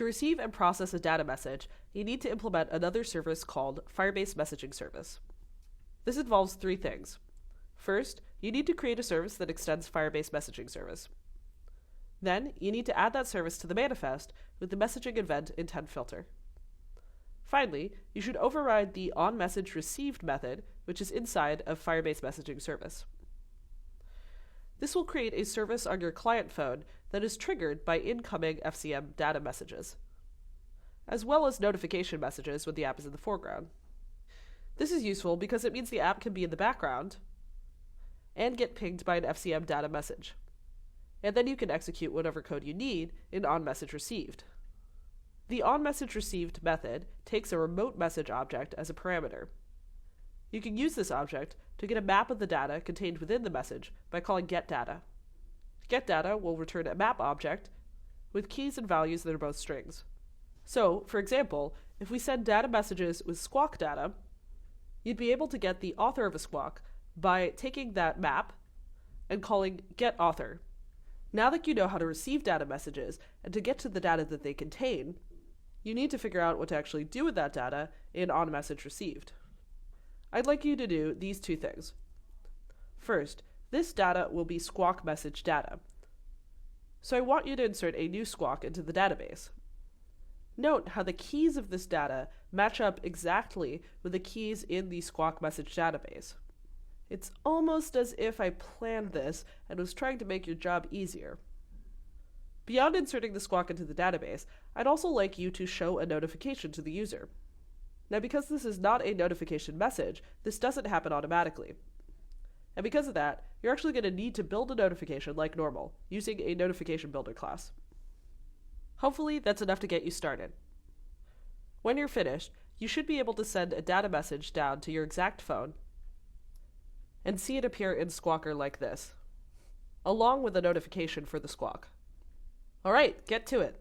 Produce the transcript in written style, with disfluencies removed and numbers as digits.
To receive and process a data message, you need to implement another service called Firebase Messaging Service. This involves three things. First, you need to create a service that extends Firebase Messaging Service. Then, you need to add that service to the manifest with the messaging event intent filter. Finally, you should override the onMessageReceived method, which is inside of Firebase Messaging Service. This will create a service on your client phone that is triggered by incoming FCM data messages, as well as notification messages when the app is in the foreground. This is useful because it means the app can be in the background and get pinged by an FCM data message. And then you can execute whatever code you need in onMessageReceived. The onMessageReceived method takes a remote message object as a parameter. You can use this object to get a map of the data contained within the message by calling getData. GetData will return a map object with keys and values that are both strings. So, for example, if we send data messages with squawk data, you'd be able to get the author of a squawk by taking that map and calling getAuthor. Now that you know how to receive data messages and to get to the data that they contain, you need to figure out what to actually do with that data in onMessageReceived. I'd like you to do these two things. First, this data will be squawk message data. So I want you to insert a new squawk into the database. Note how the keys of this data match up exactly with the keys in the squawk message database. It's almost as if I planned this and was trying to make your job easier. Beyond inserting the squawk into the database, I'd also like you to show a notification to the user. Now, because this is not a notification message, this doesn't happen automatically. And because of that, you're actually going to need to build a notification like normal, using a notification builder class. Hopefully, that's enough to get you started. When you're finished, you should be able to send a data message down to your exact phone and see it appear in Squawker like this, along with a notification for the squawk. All right, get to it.